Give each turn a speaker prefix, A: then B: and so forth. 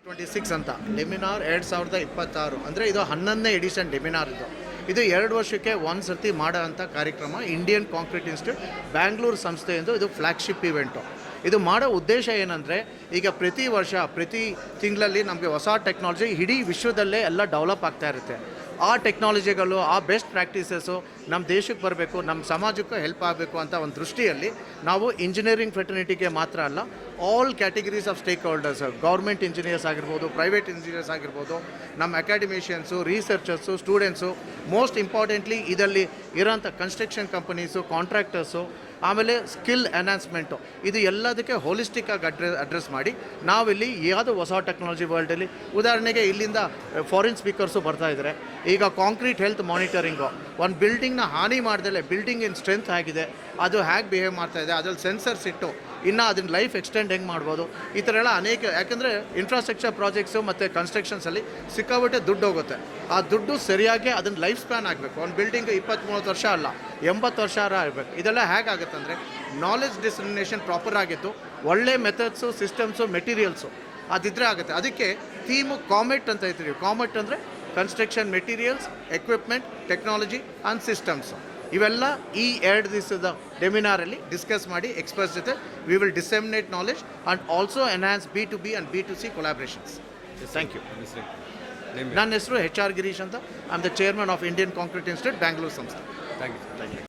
A: 26 ಅಂತ ಡೆಮಿನಾರ್ 2026 ಅಂದರೆ ಇದು 11ನೇ ಎಡಿಷನ್ ಡೆಮಿನಾರ್ ಇದು 2 ವರ್ಷಕ್ಕೆ ಒಂದು ಸರ್ತಿ ಮಾಡೋ ಅಂಥ ಕಾರ್ಯಕ್ರಮ. ಇಂಡಿಯನ್ ಕಾಂಕ್ರೀಟ್ ಇನ್ಸ್ಟಿಟ್ಯೂಟ್ ಬ್ಯಾಂಗ್ಳೂರು ಸಂಸ್ಥೆಯಿಂದ ಇದು ಫ್ಲ್ಯಾಗ್ಶಿಪ್ ಇವೆಂಟು. ಇದು ಮಾಡೋ ಉದ್ದೇಶ ಏನಂದರೆ, ಈಗ ಪ್ರತಿ ವರ್ಷ ಪ್ರತಿ ತಿಂಗಳಲ್ಲಿ ನಮಗೆ ಹೊಸ ಟೆಕ್ನಾಲಜಿ ಇಡೀ ವಿಶ್ವದಲ್ಲೇ ಎಲ್ಲ ಡೆವಲಪ್ ಆಗ್ತಾ ಇರುತ್ತೆ. ಆ ಟೆಕ್ನಾಲಜಿಗಳು, ಆ ಬೆಸ್ಟ್ ಪ್ರಾಕ್ಟೀಸಸ್ಸು ನಮ್ಮ ದೇಶಕ್ಕೆ ಬರಬೇಕು, ನಮ್ಮ ಸಮಾಜಕ್ಕೂ ಹೆಲ್ಪ್ ಆಗಬೇಕು ಅಂತ ಒಂದು ದೃಷ್ಟಿಯಲ್ಲಿ ನಾವು ಇಂಜಿನಿಯರಿಂಗ್ ಫ್ರೆಟರ್ನಿಟಿಗೆ ಮಾತ್ರ ಅಲ್ಲ, all categories of stake holders, government engineers ಆಗಿರ್ಬೋದು, ಪ್ರೈವೇಟ್ ಇಂಜಿನಿಯರ್ಸ್ ಆಗಿರ್ಬೋದು, ನಮ್ಮ ಅಕಾಡೆಮಿಷಿಯನ್ಸು, ರಿಸರ್ಚರ್ಸು, ಸ್ಟೂಡೆಂಟ್ಸು, ಮೋಸ್ಟ್ ಇಂಪಾರ್ಟೆಂಟ್ಲಿ ಇದರಲ್ಲಿ ಇರೋಂಥ ಕನ್ಸ್ಟ್ರಕ್ಷನ್ ಕಂಪನೀಸು, ಕಾಂಟ್ರಾಕ್ಟರ್ಸು, ಆಮೇಲೆ ಸ್ಕಿಲ್ ಎನ್ಹಾನ್ಸ್ಮೆಂಟು, ಇದು ಎಲ್ಲದಕ್ಕೆ ಹೋಲಿಸ್ಟಿಕ್ಕಾಗಿ ಅಡ್ರೆಸ್ ಮಾಡಿ ನಾವಿಲ್ಲಿ ಯಾವುದು ಹೊಸ ಟೆಕ್ನಾಲಜಿ ವರ್ಲ್ಡಲ್ಲಿ, ಉದಾಹರಣೆಗೆ ಇಲ್ಲಿಂದ ಫಾರಿನ್ ಸ್ಪೀಕರ್ಸು ಬರ್ತಾಯಿದ್ದಾರೆ. ಈಗ ಕಾಂಕ್ರೀಟ್ ಹೆಲ್ತ್ ಮಾನಿಟರಿಂಗು, ಒಂದು ಬಿಲ್ಡಿಂಗ್ನ ಹಾನಿ ಮಾಡ್ದಲೆ ಬಿಲ್ಡಿಂಗಿನ ಸ್ಟ್ರೆಂತ್ ಆಗಿದೆ, ಅದು ಹೇಗೆ ಬಿಹೇವ್ ಮಾಡ್ತಾಯಿದೆ, ಅದ್ರಲ್ಲಿ ಸೆನ್ಸರ್ಸ್ ಇಟ್ಟು ಇನ್ನು ಅದನ್ನ ಲೈಫ್ ಎಕ್ಸ್ಟೆಂಡ್ ಹೆಂಗೆ ಮಾಡ್ಬೋದು, ಈ ಥರ ಎಲ್ಲ ಅನೇಕ. ಯಾಕೆಂದರೆ ಇನ್ಫ್ರಾಸ್ಟ್ರಕ್ಚರ್ ಪ್ರಾಜೆಕ್ಟ್ಸು ಮತ್ತು ಕನ್ಸ್ಟ್ರಕ್ಷನ್ಸಲ್ಲಿ ಸಿಕ್ಕಾಬಿಟ್ಟೆ ದುಡ್ಡು ಹೋಗುತ್ತೆ. ಆ ದುಡ್ಡು ಸರಿಯಾಗಿ ಅದನ್ನು ಲೈಫ್ ಸ್ಪ್ಯಾನ್ ಆಗಬೇಕು. ಒಂದು ಬಿಲ್ಡಿಂಗ್ 20-30 ವರ್ಷ ಅಲ್ಲ, 80 ವರ್ಷ ಆಗಬೇಕು. ಇದೆಲ್ಲ ಹೇಗಾಗುತ್ತೆ ಅಂದರೆ, ನಾಲೆಜ್ ಡಿಸ್ಕ್ರಿಮಿನೇಷನ್ ಪ್ರಾಪರ್ ಆಗಿತ್ತು, ಒಳ್ಳೆ ಮೆಥಡ್ಸು, ಸಿಸ್ಟಮ್ಸು, ಮೆಟೀರಿಯಲ್ಸು ಅದಿದ್ದರೆ ಆಗುತ್ತೆ. ಅದಕ್ಕೆ ಥೀಮು ಕಾಮೆಟ್ ಅಂತ ಇರ್ತೀವಿ. ಕಾಮೆಟ್ ಅಂದರೆ construction materials, equipment, technology and systems. ಇವೆಲ್ಲ ಈ 2 ದಿವಸದ ಡೆಮಿನಾರಲ್ಲಿ ಡಿಸ್ಕಸ್ ಮಾಡಿ ಎಕ್ಸ್ಪರ್ಟ್ಸ್ ಜೊತೆ we will disseminate knowledge and also enhance B2B and B2C collaborations. Thank you. ನನ್ನ ಹೆಸರು HR ಗಿರೀಶ್ ಅಂತ. I am the chairman of Indian Concrete Institute, Bangalore ಸಂಸ್ಥೆ.
B: Thank you.